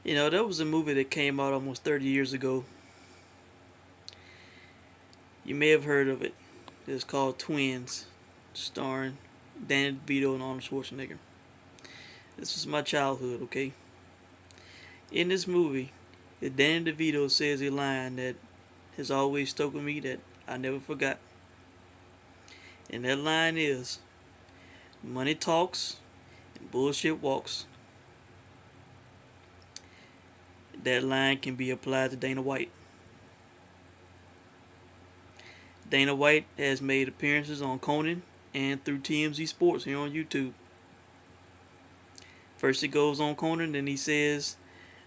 There was a movie that came out almost 30 years ago. You may have heard of it. It's called Twins, starring Danny DeVito and Arnold Schwarzenegger. This was my childhood, okay? In this movie, Danny DeVito says a line that has always stuck with me that I never forgot. And that line is, money talks and bullshit walks. That line can be applied to Dana White. Dana White has made appearances on Conan and through TMZ Sports here on YouTube. First he goes on Conan and he says,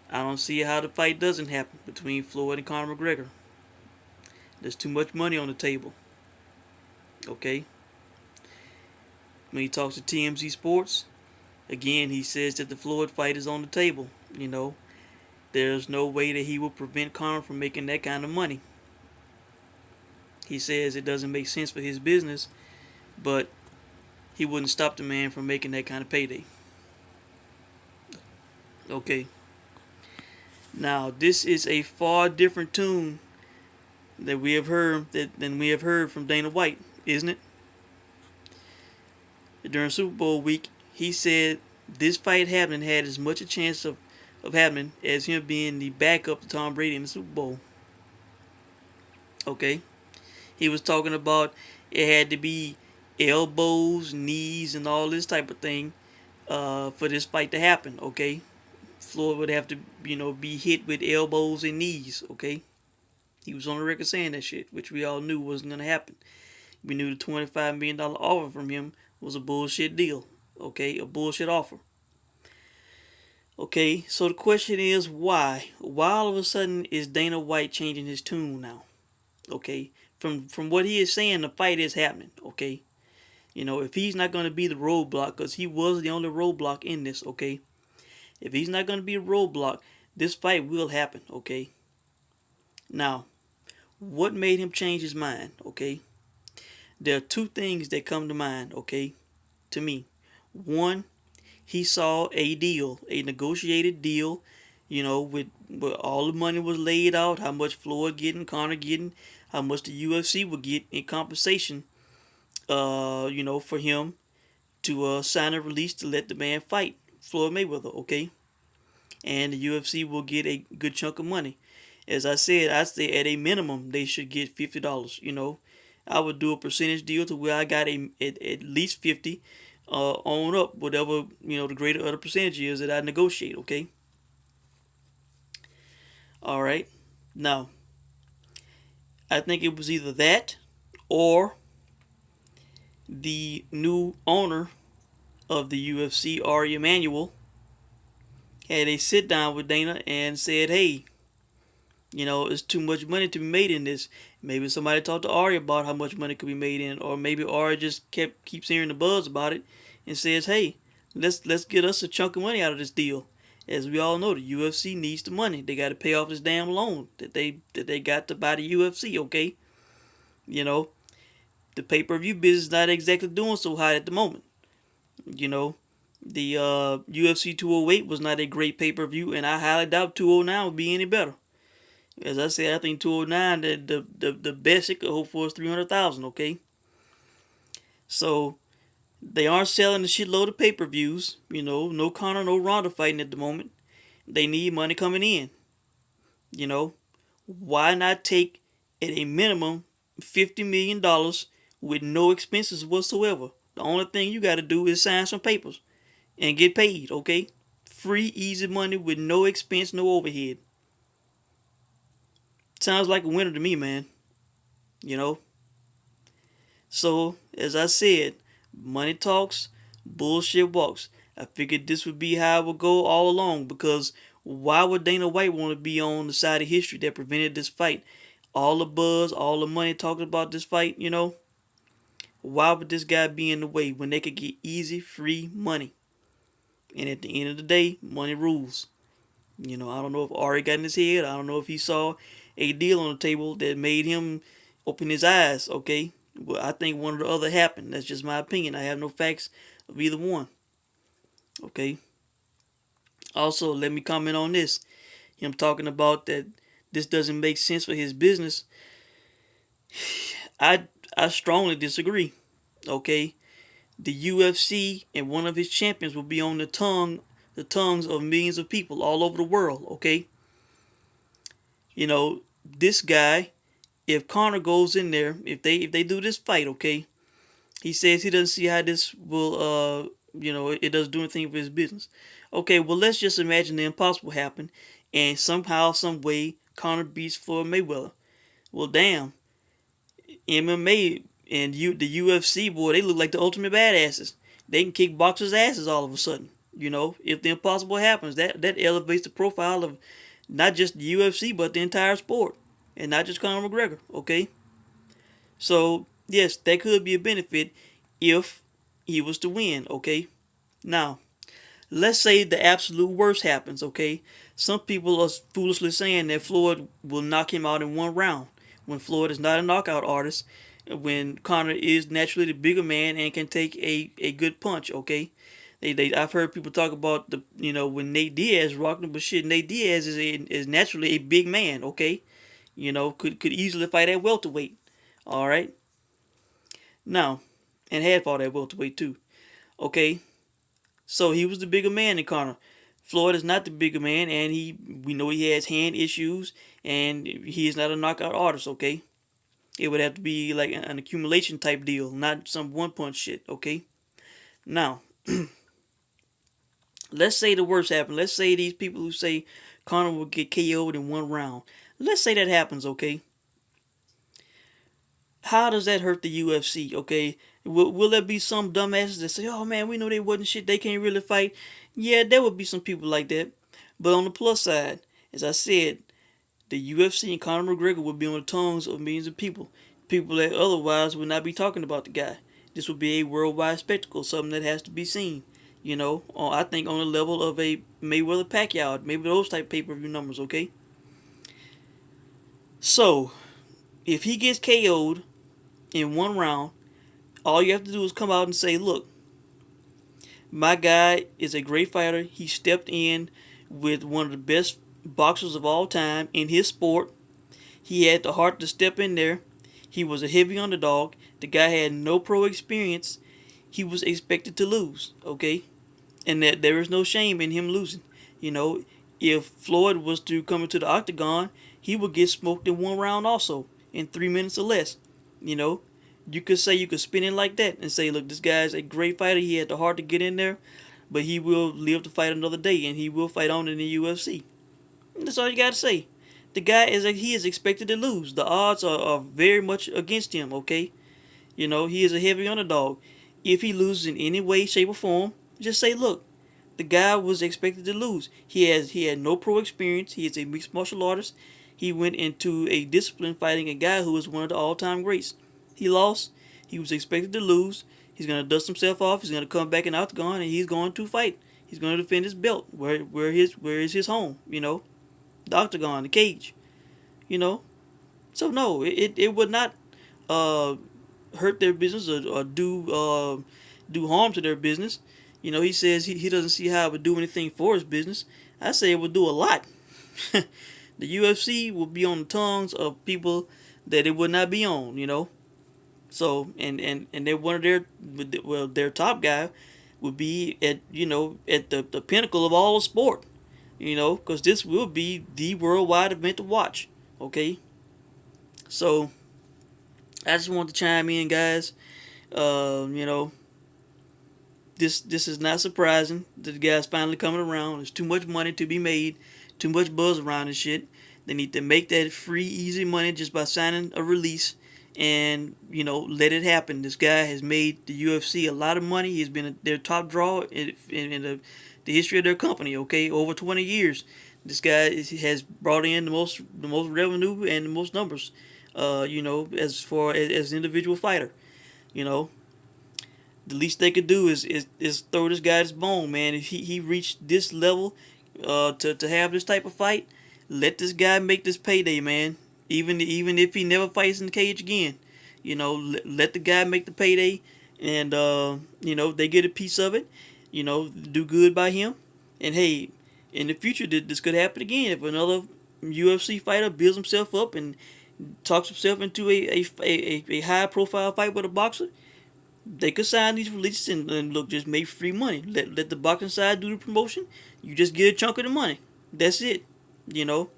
I don't see how the fight doesn't happen between Floyd and Conor McGregor. There's too much money on the table. Okay? When he talks to TMZ Sports, again he says that the Floyd fight is on the table. There's no way that he will prevent Conor from making that kind of money. He says it doesn't make sense for his business, but he wouldn't stop the man from making that kind of payday. Okay. Now this is a far different tune than we have heard from Dana White, isn't it? During Super Bowl week, he said this fight happening had as much a chance of happening as him being the backup to Tom Brady in the Super Bowl. Okay? He was talking about it had to be elbows, knees, and all this type of thing for this fight to happen, okay? Floyd would have to, be hit with elbows and knees, okay? He was on the record saying that shit, which we all knew wasn't going to happen. We knew the $25 million offer from him was a bullshit deal, okay? A bullshit offer. Okay, so the question is why? Why all of a sudden is Dana White changing his tune now? Okay, from what he is saying, the fight is happening, okay? If he's not going to be the roadblock, because he was the only roadblock in this, okay? If he's not going to be a roadblock, this fight will happen, okay? Now, what made him change his mind, okay? There are two things that come to mind, okay, to me. One, he saw a deal, a negotiated deal, with all the money was laid out, how much Floyd getting, Conor getting, how much the UFC would get in compensation, for him to sign a release to let the man fight Floyd Mayweather, okay? And the UFC will get a good chunk of money. As I said, at a minimum they should get $50. I would do a percentage deal to where I got at least 50, on up whatever the greater other percentage is that I negotiate. Okay. All right. Now, I think it was either that or the new owner of the UFC, Ari Emanuel, had a sit down with Dana and said, "Hey, it's too much money to be made in this." Maybe somebody talked to Ari about how much money could be made in, or maybe Ari just keeps hearing the buzz about it and says, "Hey, let's get us a chunk of money out of this deal." As we all know, the UFC needs the money. They got to pay off this damn loan that they got to buy the UFC. Okay, you know the pay-per-view business is not exactly doing so hot at the moment. You know the UFC 208 was not a great pay-per-view, and I highly doubt 209 will be any better. As I said, I think 209 the best it could hope for is 300,000. Okay, so they aren't selling a shitload of pay-per-views. No Conor, no Ronda fighting at the moment. They need money coming in. Why not take at a minimum $50 million with no expenses whatsoever? The only thing you got to do is sign some papers and get paid. Okay, free, easy money with no expense, no overhead. Sounds like a winner to me, man. You know. So as I said, money talks, bullshit walks. I figured this would be how it would go all along, because why would Dana White want to be on the side of history that prevented this fight? All the buzz, all the money talking about this fight, why would this guy be in the way when they could get easy, free money? And at the end of the day, money rules. I don't know if Ari got in his head. I don't know if he saw a deal on the table that made him open his eyes, okay? Well, I think one or the other happened. That's just my opinion. I have no facts of either one. Okay? Also, let me comment on this. Him talking about that this doesn't make sense for his business. I I strongly disagree. Okay, the UFC and one of his champions will be on the tongues of millions of people all over the world. Okay, this guy. If Conor goes in there, if they do this fight, okay, he says he doesn't see how this will it doesn't do anything for his business. Okay, well let's just imagine the impossible happened, and somehow, some way, Conor beats Floyd Mayweather. Well, damn, MMA and the UFC, boy, they look like the ultimate badasses. They can kick boxers' asses all of a sudden. If the impossible happens, that elevates the profile of not just the UFC but the entire sport, and not just Conor McGregor. Okay, so yes, that could be a benefit if he was to win. Okay, now let's say the absolute worst happens. Okay, some people are foolishly saying that Floyd will knock him out in one round, when Floyd is not a knockout artist, when Conor is naturally the bigger man and can take a good punch. Okay, I've heard people talk about when Nate Diaz rocked him, but shit, Nate Diaz is naturally a big man. Okay, could easily fight at welterweight. All right, now, and had fought at welterweight too. Okay, so he was the bigger man than Conor. Floyd is not the bigger man, and we know he has hand issues, and he is not a knockout artist. Okay, it would have to be like an accumulation type deal, not some one punch shit. Okay, now let's say the worst happened. Let's say these people who say Conor will get KO'd in one round. Let's say that happens. Okay, how does that hurt the UFC? Okay, will there be some dumbasses that say, "Oh man, we know they wasn't shit. They can't really fight." Yeah, there would be some people like that. But on the plus side, as I said, the UFC and Conor McGregor would be on the tongues of millions of people. People that otherwise would not be talking about the guy. This would be a worldwide spectacle, something that has to be seen. I think on the level of a Mayweather Pacquiao, maybe those type pay-per-view numbers. Okay, so if he gets KO'd in one round, all you have to do is come out and say, "Look, my guy is a great fighter. He stepped in with one of the best boxers of all time in his sport. He had the heart to step in there. He was a heavy underdog. The guy had no pro experience. He was expected to lose, okay? And that there is no shame in him losing. You know, if Floyd was to come into the octagon, he would get smoked in one round also, in 3 minutes or less. You know, you could spin it like that and say, look, this guy's a great fighter. He had the heart to get in there, but he will live to fight another day, and he will fight on in the UFC. That's all you got to say. The guy he is expected to lose. The odds are very much against him. Okay, he is a heavy underdog. If he loses in any way, shape, or form, just say, look, the guy was expected to lose. He had no pro experience. He is a mixed martial artist. He went into a discipline fighting a guy who was one of the all-time greats. He lost. He was expected to lose. He's gonna dust himself off. He's gonna come back in the octagon, and he's going to fight. He's gonna defend his belt. Where is his home? The octagon, the cage. You know. So no, it would not uh, hurt their business or do harm to their business. He says he doesn't see how it would do anything for his business. I say it would do a lot. The UFC will be on the tongues of people that it would not be on. So and they're one of their top guy would be at the pinnacle of all the sport. Because this will be the worldwide event to watch. Okay, so I just want to chime in, guys. Uh, you know, this is not surprising that the guy's finally coming around. There's too much money to be made, too much buzz around this shit. They need to make that free, easy money just by signing a release and let it happen. This guy has made the UFC a lot of money. He's been their top draw in the history of their company. Okay, over 20 years, this guy has brought in the most revenue and the most numbers. As far as an individual fighter, you know, the least they could do is throw this guy this bone, man. If he reached this level, to have this type of fight, let this guy make this payday, man. Even if he never fights in the cage again, let the guy make the payday, and they get a piece of it. Do good by him, and hey, In the future, this could happen again if another UFC fighter builds himself up and talks himself into a high profile fight with a boxer. They could sign these releases and look, just make free money. Let the boxing side do the promotion. You just get a chunk of the money. That's it. You know,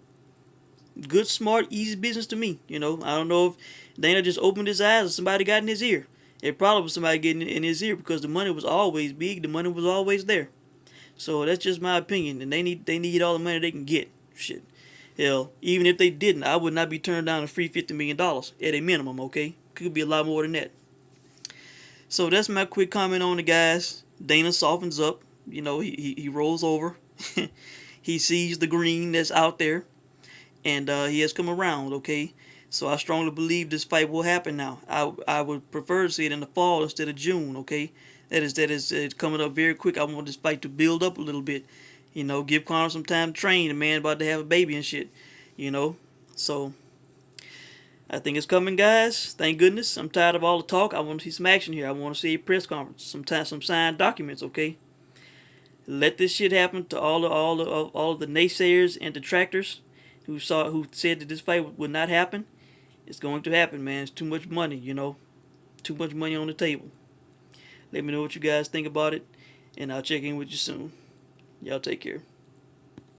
good, smart, easy business to me. You know, I don't know if Dana just opened his eyes or somebody got in his ear. It probably was somebody getting in his ear because the money was always big. The money was always there. So that's just my opinion. And they need all the money they can get. Shit. Hell, even if they didn't, I would not be turned down a free $50 million at a minimum. Okay, could be a lot more than that. So that's my quick comment on the guys. Dana softens up. You know, he rolls over. He sees the green that's out there, and he has come around. Okay, so I strongly believe this fight will happen now. I would prefer to see it in the fall instead of June. Okay, that is it's coming up very quick. I want this fight to build up a little bit. You know, give Conor some time to train. The man about to have a baby and shit. You know, so I think it's coming, guys. Thank goodness. I'm tired of all the talk. I want to see some action here. I want to see a press conference, some signed documents. Okay, let this shit happen to all of the naysayers and detractors who said that this fight would not happen. It's going to happen, man. It's too much money, you know, too much money on the table. Let me know what you guys think about it, and I'll check in with you soon. Y'all take care.